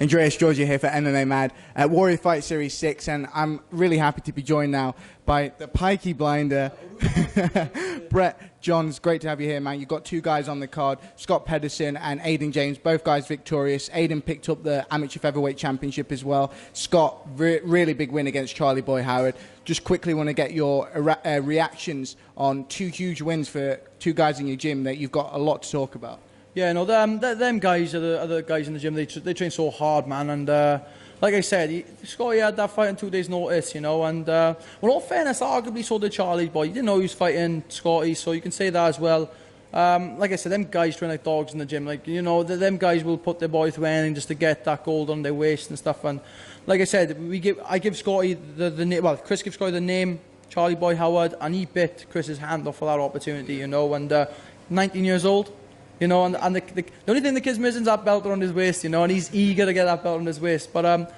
Andreas Georgiou here for MMA Mad at Warrior Fight Series 6, and I'm really happy to be joined now by the pikey blinder, Brett Johns. Great to have you here, man. You've got two guys on the card, Scott Pedersen and Aiden James, both guys victorious. Aiden picked up the amateur featherweight championship as well. Scott, really big win against Charlie Boy Howard. Just quickly want to get your reactions on two huge wins for two guys in your gym that you've got a lot to talk about. Yeah, no, them guys are the guys in the gym. They train so hard, man. And like I said, Scotty had that fight on 2 days' notice, you know. And well, all fairness, arguably so did Charlie Boy. You didn't know he was fighting Scotty, so you can say that as well. Like I said, them guys train like dogs in the gym. Like, you know, them guys will put their boy through anything just to get that gold on their waist and stuff. And like I said, I give Scotty well, Chris gives Scotty the name Charlie Boy Howard, and he bit Chris's hand off for that opportunity, you know. And 19 years old. You know, and the only thing the kid's missing is that belt around his waist, you know, and he's eager to get that belt on his waist. But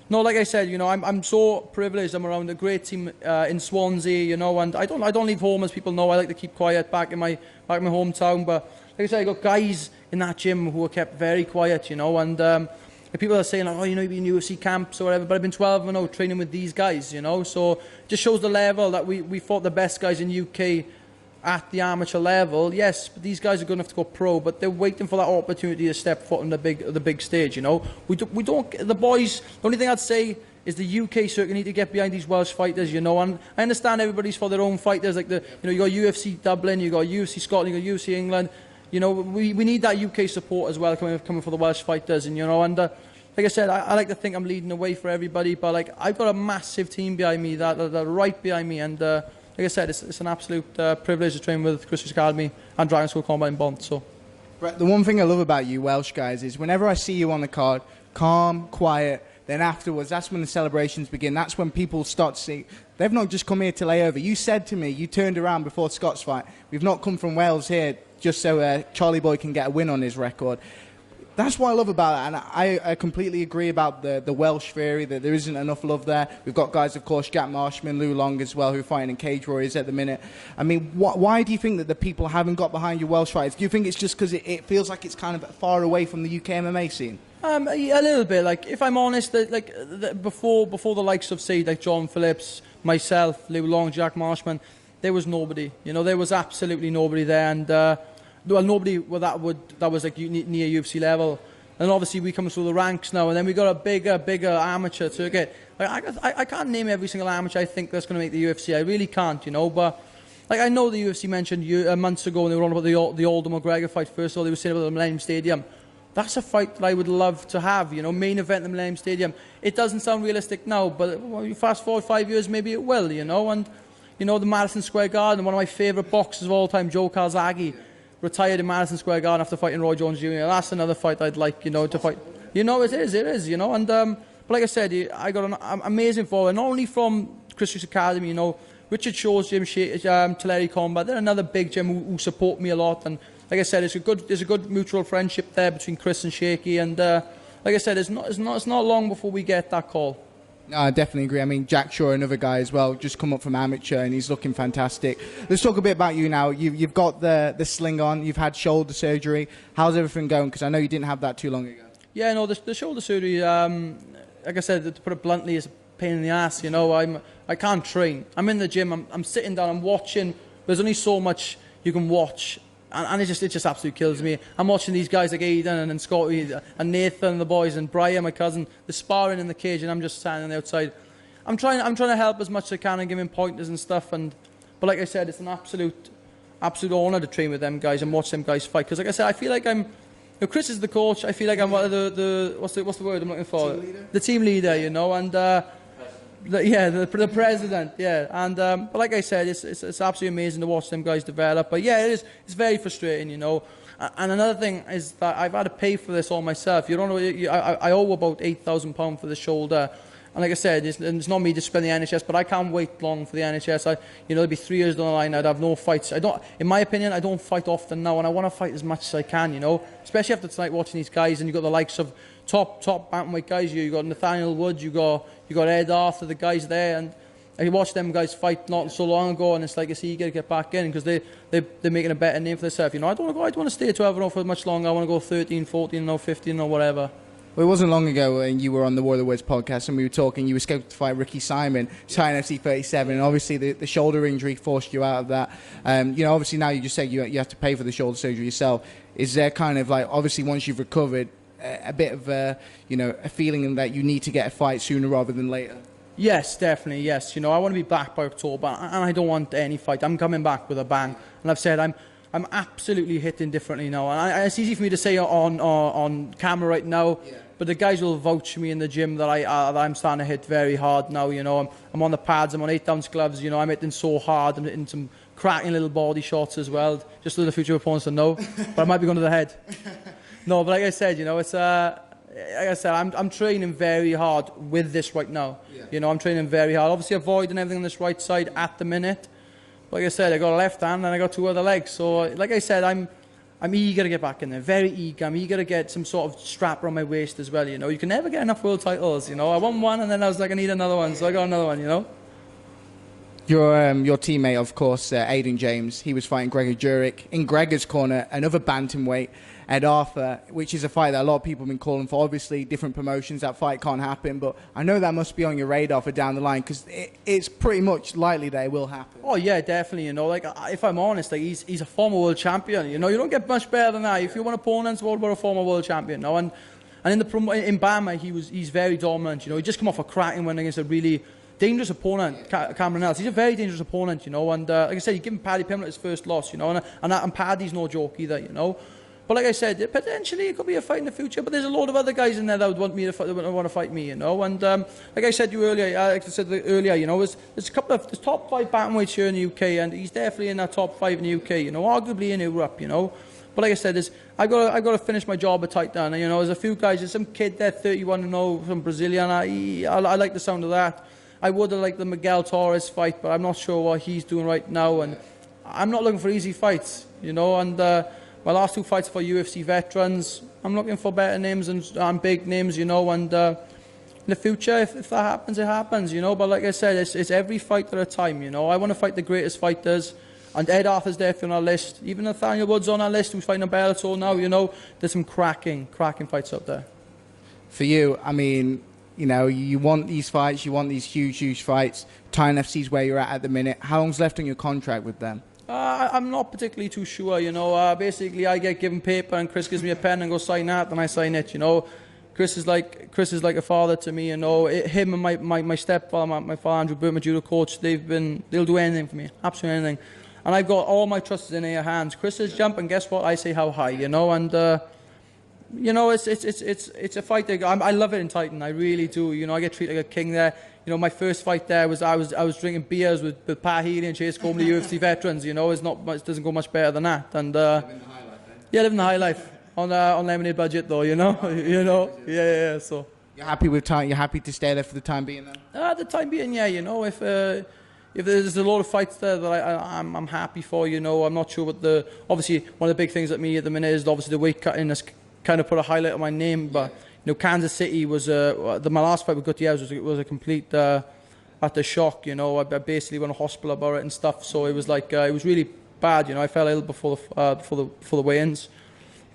no, like I said, you know, I'm so privileged. I'm around a great team in Swansea, you know, and I don't leave home, as people know. I like to keep quiet back in my hometown. But like I said, I got guys in that gym who are kept very quiet, you know, and people are saying, like, oh, you know, you've been in UFC camps or whatever, but I've been 12-0 training with these guys, you know, so it just shows the level that we fought the best guys in UK at the amateur level. Yes, but these guys are good enough to go pro, but they're waiting for that opportunity to step foot on the big stage, you know. We don't, the boys, the only thing I'd say is the UK circuit need to get behind these Welsh fighters, you know, and I understand everybody's for their own fighters, like you know, you got UFC Dublin, you got UFC Scotland, you got UFC England, you know, we need that UK support as well coming for the Welsh fighters, and you know, and like I said, I like to think I'm leading the way for everybody, but like, I've got a massive team behind me that are right behind me, and like I said, it's an absolute privilege to train with Chris's Academy and Dragon School Combat in Bont. So, Brett, the one thing I love about you Welsh guys is whenever I see you on the card, calm, quiet, then afterwards, that's when the celebrations begin. That's when people start to see, they've not just come here to lay over. You said to me, you turned around before Scott's fight, we've not come from Wales here just so Charlie Boy can get a win on his record. That's what I love about it, and I completely agree about the Welsh theory, that there isn't enough love there. We've got guys, of course, Jack Marshman, Lou Long as well, who are fighting in Cage Warriors at the minute. I mean, why do you think that the people haven't got behind your Welsh fighters? Do you think it's just because it feels like it's kind of far away from the UK MMA scene? A little bit. Like, if I'm honest, before the likes of, say, like John Phillips, myself, Lou Long, Jack Marshman, there was nobody. You know, there was absolutely nobody there, and well, nobody that was like near UFC level. And obviously we come through the ranks now, and then we got a bigger amateur circuit. Like, I can't name every single amateur I think that's going to make the UFC. I really can't, you know. But like, I know the UFC mentioned months ago when they were on about the Aldo McGregor fight. First of all, they were saying about the Millennium Stadium. That's a fight that I would love to have, you know, main event in the Millennium Stadium. It doesn't sound realistic now, but you fast forward 5 years, maybe it will, you know. And you know, the Madison Square Garden, one of my favourite boxers of all time, Joe Calzaghe, retired in Madison Square Garden after fighting Roy Jones Jr. That's another fight I'd like, you know, to fight. You know, it is, you know. And but like I said, I got an amazing follower, not only from Chris's Academy, you know, Richard Shaw's gym, Tulare Combat. They're another big gym who support me a lot. And like I said, there's a good mutual friendship there between Chris and Shaky. And like I said, it's not long before we get that call. No, I definitely agree. I mean, Jack Shaw, another guy as well, just come up from amateur and he's looking fantastic. Let's talk a bit about you now. You've got the sling on, you've had shoulder surgery. How's everything going? Because I know you didn't have that too long ago. Yeah, no, the shoulder surgery, like I said, to put it bluntly, is a pain in the ass. You know, I can't train. I'm in the gym, I'm sitting down, I'm watching. There's only so much you can watch. And it just absolutely kills me. I'm watching these guys like Aiden and Scotty and Nathan and the boys and Brian, my cousin, they're sparring in the cage, and I'm just standing outside. I'm trying to help as much as I can and give him pointers and stuff. But like I said, it's an absolute honour to train with them guys and watch them guys fight. Because like I said, I feel like I'm. You know, Chris is the coach. I feel like I'm one of the what's the word I'm looking for? Team leader? The team leader, you know, and. The president, yeah, and but like I said, it's absolutely amazing to watch them guys develop. But yeah, it's very frustrating, you know. And another thing is that I've had to pay for this all myself. You don't know, I owe about £8,000 for the shoulder, and like I said, it's not me to spend the NHS, but I can't wait long for the NHS. You know, it'll be 3 years down the line, I'd have no fights. In my opinion, I don't fight often now, and I want to fight as much as I can, you know. Especially after tonight, watching these guys, and you've got the likes of top bantamweight guys. You got Nathaniel Wood, you got Ed Arthur, the guys there, and I watched them guys fight not so long ago, and it's like, you got to get back in because they're making a better name for themselves. You know, I don't want to stay at 12-0 for much longer. I want to go 13, 14, 15 or whatever. Well, it wasn't long ago when you were on the War of the Words podcast and we were talking, you escaped to fight Ricky Simon, China FC 37, and obviously the shoulder injury forced you out of that. Obviously now you just said you have to pay for the shoulder surgery yourself. Is there kind of like, obviously once you've recovered, a bit of a feeling that you need to get a fight sooner rather than later? Yes, definitely, yes. I want to be back by October, and I don't want any fight. I'm coming back with a bang, and I've said I'm absolutely hitting differently now. And it's easy for me to say on camera right now, but the guys will vouch for me in the gym that I'm starting to hit very hard now. I'm on the pads, I'm on 8-ounce gloves. I'm hitting so hard, I'm hitting some cracking little body shots as well, just so the future opponents will know. But I might be going to the head. No, but like I said, it's like I said, I'm training very hard with this right now. Yeah. I'm training very hard. Obviously avoiding everything on this right side at the minute. Like I said, I got a left hand and I got 2 other legs. So, like I said, I'm eager to get back in there. Very eager. I'm eager to get some sort of strap around my waist as well. You can never get enough world titles. I won one and then I was like, I need another one. So I got another one. Your teammate, of course, Aidan James, he was fighting Gregor Jurek. In Gregor's corner, another bantamweight, Ed Arthur, which is a fight that a lot of people have been calling for. Obviously, different promotions, that fight can't happen, but I know that must be on your radar for down the line, because it's pretty much likely that it will happen. Oh, yeah, definitely, if I'm honest, he's a former world champion, you don't get much better than that. If you want opponents, what about a former world champion, and in Bama, he's very dominant, he just come off a cracking win against a really dangerous opponent, Cameron Ellis. He's a very dangerous opponent, and like I said, you give him Paddy Pimblett his first loss, and Paddy's no joke either, But like I said, potentially it could be a fight in the future. But there's a lot of other guys in there that would want to fight me, And like I said to you earlier, there's a couple of the top 5 bantamweights here in the UK, and he's definitely in that top 5 in the UK. Arguably in Europe, But like I said, I've got to finish my job at Titan. There's a few guys. There's some kid there, 31-0 from Brazilian. I like the sound of that. I would have liked the Miguel Torres fight, but I'm not sure what he's doing right now, and I'm not looking for easy fights, And my last 2 fights for UFC veterans, I'm looking for better names and big names, And in the future, if that happens, it happens, But like I said, it's every fight at a time, I want to fight the greatest fighters, and Ed Arthur's definitely on our list. Even Nathaniel Wood's on our list, who's fighting a Bellator now, There's some cracking fights up there. For you, you want these fights, you want these huge fights. Titan FC's where you're at the minute. How long's left on your contract with them? I'm not particularly too sure, Basically, I get given paper and Chris gives me a pen and goes sign that, and I sign it, Chris is like a father to me, Him and my stepfather, my father Andrew Burt, my judo coach, they'll do anything for me, absolutely anything. And I've got all my trust in their hands. Chris says jump, and guess what? I say how high, and it's a fight that I love it in Titan. I really do. I get treated like a king there. My first fight there was I was drinking beers with Pat Healy and Chase Coleman, the UFC veterans. It doesn't go much better than that. And living the high life, yeah, living the high life on lemonade budget though. Yeah. So you're happy with time? You're happy to stay there for the time being then? The time being, yeah. If there's a lot of fights there that I'm happy for, I'm not sure what obviously one of the big things at me at the minute is obviously the weight cutting has kind of put a highlight on my name, but Kansas City was my last fight with Gutierrez was a complete utter shock. I basically went to hospital about it and stuff, so it was like it was really bad. I fell ill before the weigh-ins.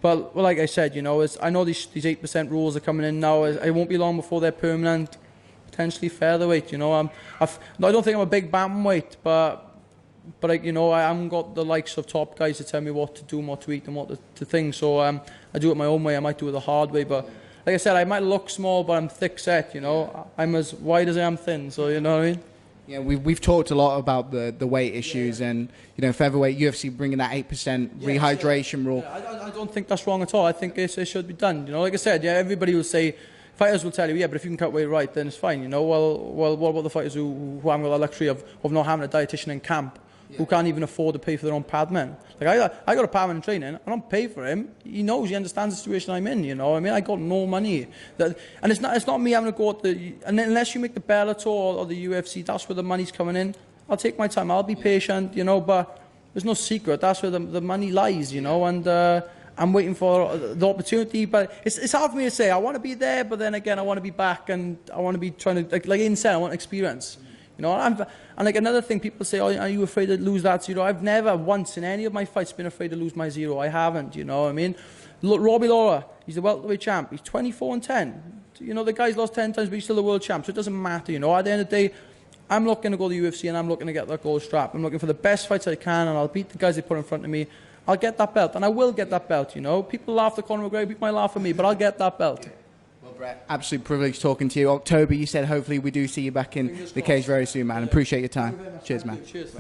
But like I said, I know these 8% rules are coming in now. It won't be long before they're permanent, potentially featherweight. I don't think I'm a big bantamweight, but I haven't got the likes of top guys to tell me what to do, and what to eat, and what to think. So I do it my own way. I might do it the hard way, but like I said, I might look small, but I'm thick set. I'm as wide as I am thin. So you know what I mean. Yeah, we've talked a lot about the weight issues, and featherweight UFC bringing that 8% rehydration rule. I don't think that's wrong at all. I think it should be done. Like I said, everybody will say. Fighters will tell you, but if you can cut weight right, then it's fine. Well, what about the fighters who haven't got the luxury of not having a dietitian in camp, who can't even afford to pay for their own padman? Like I got a padman in training. I don't pay for him. He knows, he understands the situation I'm in. I got no money. And it's not me having to go at and unless you make the Bellator or the UFC, that's where the money's coming in. I'll take my time. I'll be patient. But there's no secret. That's where the money lies. And I'm waiting for the opportunity, but it's hard for me to say. I want to be there, but then again, I want to be back, and I want to be trying to, like Ian said, I want experience. You know, and like another thing, people say, oh, are you afraid to lose that zero? I've never once in any of my fights been afraid to lose my zero. I haven't, you know what I mean? Look, Robbie Lawler, he's the welterweight champ. He's 24-10. You know, the guy's lost 10 times, but he's still the world champ, so it doesn't matter, you know. At the end of the day, I'm looking to go to the UFC and I'm looking to get that gold strap. I'm looking for the best fights I can, and I'll beat the guys they put in front of me. I'll get that belt, and I will get that belt, you know. People laugh at Conor McGregor, people might laugh at me, but I'll get that belt. Well, Brett, absolute privilege talking to you. October, you said hopefully we do see you back in the cage very soon, man. Appreciate your time. Cheers, man. Cheers.